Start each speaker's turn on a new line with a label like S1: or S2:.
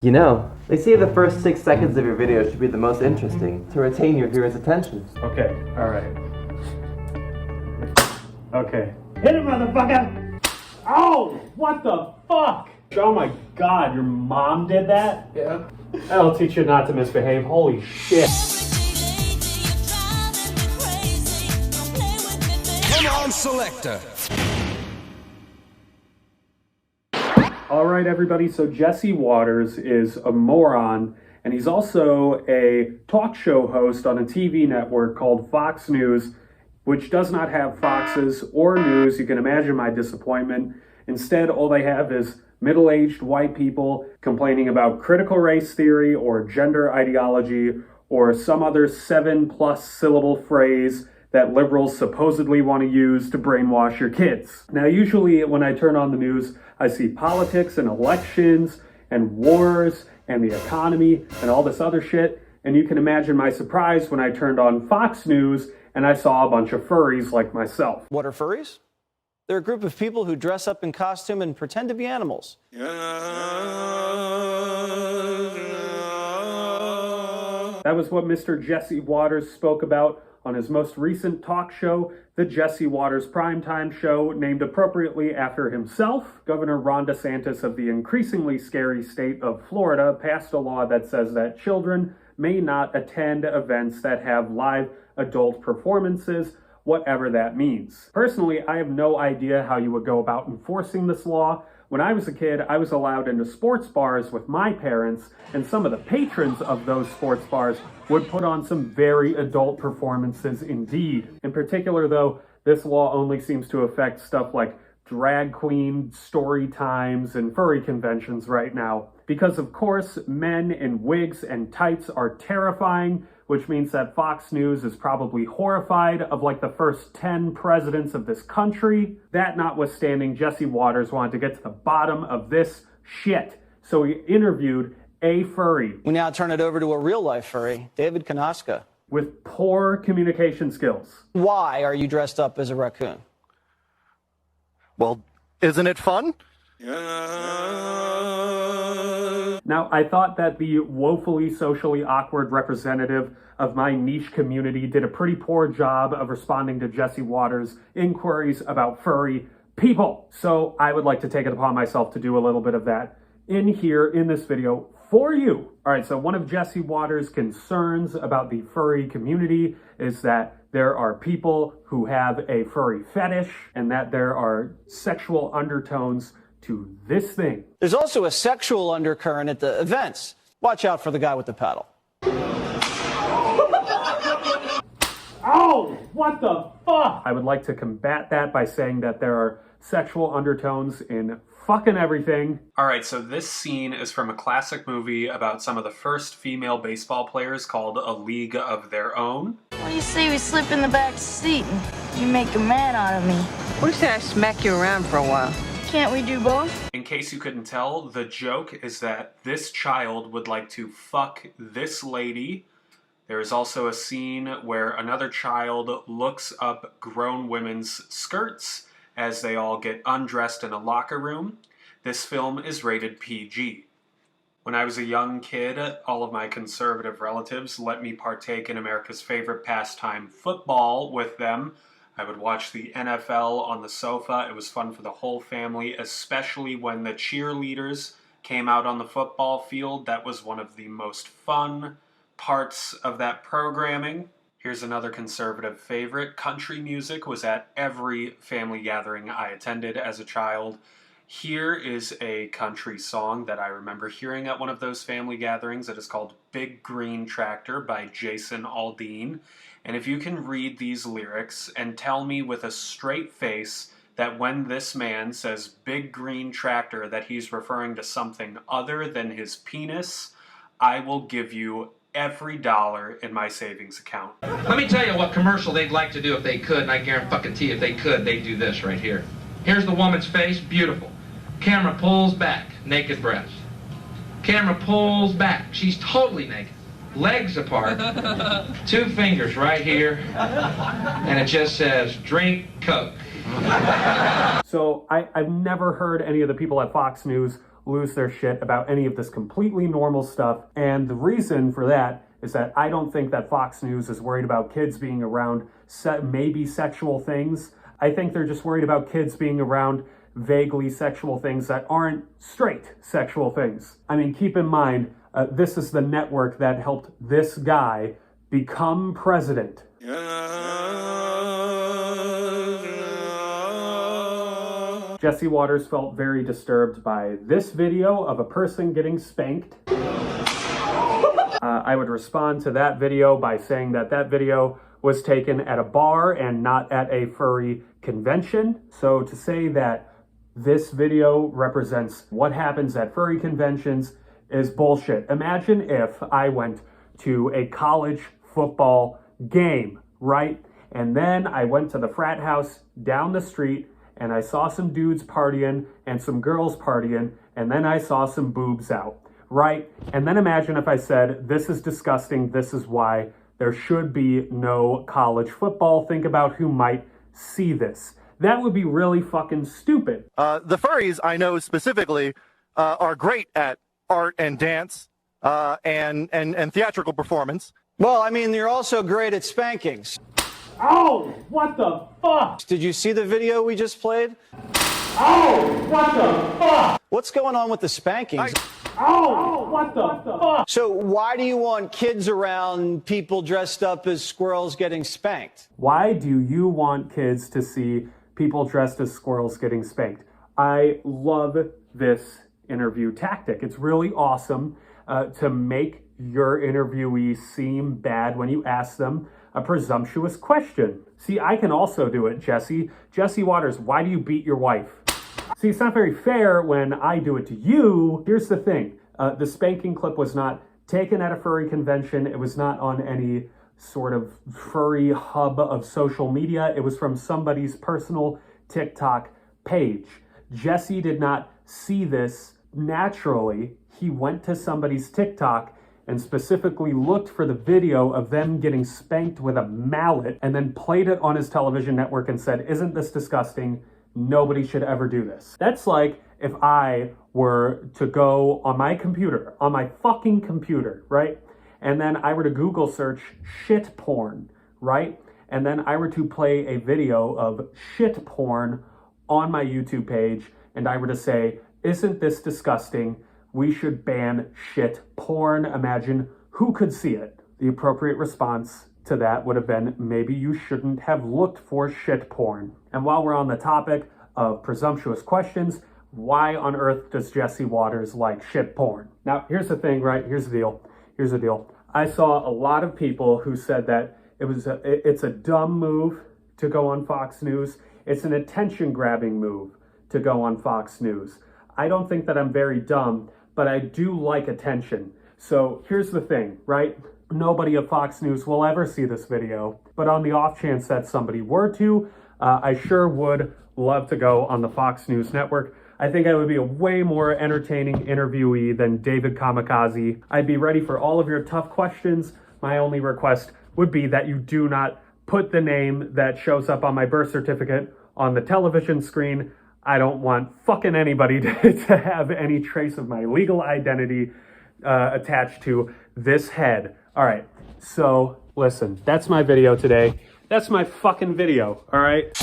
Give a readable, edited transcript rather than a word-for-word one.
S1: You know, they say the first 6 seconds of your video should be the most interesting to retain your viewers' attention.
S2: Okay, alright. Okay. Hit it, motherfucker! Oh! What the fuck? Oh my god, your mom did that?
S1: Yeah.
S2: That'll teach you not to misbehave. Holy shit.
S3: Come on, selector.
S2: Alright, everybody, so Jesse Waters is a moron, and he's also a talk show host on a TV network called Fox News, which does not have foxes or news. You can imagine my disappointment. Instead, all they have is middle-aged white people complaining about critical race theory or gender ideology or some other 7+ syllable phrase that liberals supposedly want to use to brainwash your kids. Now, usually when I turn on the news, I see politics and elections and wars and the economy and all this other shit. And you can imagine my surprise when I turned on Fox News and I saw a bunch of furries like myself.
S4: What are furries? They're a group of people who dress up in costume and pretend to be animals.
S2: That was what Mr. Jesse Waters spoke about on his most recent talk show, the Jesse Waters Primetime Show, named appropriately after himself. Governor Ron DeSantis of the increasingly scary state of Florida passed a law that says that children may not attend events that have live adult performances, whatever that means. Personally, I have no idea how you would go about enforcing this law. When I was a kid, I was allowed into sports bars with my parents, and some of the patrons of those sports bars would put on some very adult performances indeed. In particular, though, this law only seems to affect stuff like drag queen story times and furry conventions right now. Because of course, men in wigs and tights are terrifying, which means that Fox News is probably horrified of like the first 10 presidents of this country. That notwithstanding, Jesse Waters wanted to get to the bottom of this shit. So he interviewed a furry.
S4: We now turn it over to a real-life furry, David Kanoska.
S2: With poor communication skills.
S4: Why are you dressed up as a raccoon?
S3: Well, isn't it fun?
S2: Now, I thought that the woefully socially awkward representative of my niche community did a pretty poor job of responding to Jesse Waters' inquiries about furry people. So I would like to take it upon myself to do a little bit of that in here in this video for you. All right, so one of Jesse Waters' concerns about the furry community is that there are people who have a furry fetish and that there are sexual undertones to this thing.
S4: There's also a sexual undercurrent at the events. Watch out for the guy with the paddle.
S2: Oh, what the fuck? I would like to combat that by saying that there are sexual undertones in fucking everything.
S5: All right, so this scene is from a classic movie about some of the first female baseball players called A League of Their Own.
S6: What do you say we slip in the back seat and you make a man out of me?
S7: What do you say I smack you around for a while?
S6: Can't we do both?
S5: In case you couldn't tell, the joke is that this child would like to fuck this lady. There is also a scene where another child looks up grown women's skirts as they all get undressed in a locker room. This film is rated PG. When I was a young kid, all of my conservative relatives let me partake in America's favorite pastime, football, with them. I would watch the NFL on the sofa. It was fun for the whole family, especially when the cheerleaders came out on the football field. That was one of the most fun parts of that programming. Here's another conservative favorite. Country music was at every family gathering I attended as a child. Here is a country song that I remember hearing at one of those family gatherings. It is called Big Green Tractor by Jason Aldean. And if you can read these lyrics and tell me with a straight face that when this man says big green tractor that he's referring to something other than his penis, I will give you every dollar in my savings account.
S8: Let me tell you what commercial they'd like to do if they could, and I guarantee you if they could, they'd do this right here. Here's the woman's face, beautiful. Camera pulls back, naked breast. Camera pulls back, she's totally naked. Legs apart, 2 fingers right here, and it just says, drink Coke.
S2: So I've never heard any of the people at Fox News lose their shit about any of this completely normal stuff. And the reason for that is that I don't think that Fox News is worried about kids being around maybe sexual things. I think they're just worried about kids being around vaguely sexual things that aren't straight sexual things. I mean, keep in mind, this is the network that helped this guy become president. Jesse Waters felt very disturbed by this video of a person getting spanked. I would respond to that video by saying that that video was taken at a bar and not at a furry convention. So to say that this video represents what happens at furry conventions is bullshit. Imagine if I went to a college football game, right? And then I went to the frat house down the street and I saw some dudes partying and some girls partying, and then I saw some boobs out, right? And then imagine if I said, this is disgusting, this is why there should be no college football. Think about who might see this. That would be really fucking stupid.
S3: The furries, I know specifically, are great at art and dance and theatrical performance.
S4: Well, I mean, you're also great at spankings.
S2: Oh, what the fuck?
S4: Did you see the video we just played?
S2: Oh, what the fuck?
S4: What's going on with the spankings?
S2: Oh, what the fuck?
S4: So why do you want kids around people dressed up as squirrels getting spanked?
S2: Why do you want kids to see people dressed as squirrels getting spanked? I love this interview tactic. It's really awesome to make your interviewee seem bad when you ask them a presumptuous question. See, I can also do it, Jesse. Jesse Waters, why do you beat your wife? See, it's not very fair when I do it to you. Here's the thing. The spanking clip was not taken at a furry convention. It was not on any sort of furry hub of social media. It was from somebody's personal TikTok page. Jesse did not see this naturally. He went to somebody's TikTok and specifically looked for the video of them getting spanked with a mallet and then played it on his television network and said, isn't this disgusting? Nobody should ever do this. That's like if I were to go on my computer, on my fucking computer, right? And then I were to Google search shit porn, right? And then I were to play a video of shit porn on my YouTube page and I were to say, isn't this disgusting? We should ban shit porn. Imagine who could see it. The appropriate response to that would have been, maybe you shouldn't have looked for shit porn. And while we're on the topic of presumptuous questions, why on earth does Jesse Waters like shit porn? Now, here's the thing, right? Here's the deal. Here's the deal. I saw a lot of people who said that it's a dumb move to go on Fox News. It's an attention-grabbing move to go on Fox News. I don't think that I'm very dumb, but I do like attention. So here's the thing, right? Nobody at Fox News will ever see this video, but on the off chance that somebody were to, I sure would love to go on the Fox News network. I think I would be a way more entertaining interviewee than David Kamikaze. I'd be ready for all of your tough questions. My only request would be that you do not put the name that shows up on my birth certificate on the television screen. I don't want fucking anybody to have any trace of my legal identity attached to this head. All right, so listen, that's my video today. That's my fucking video, all right?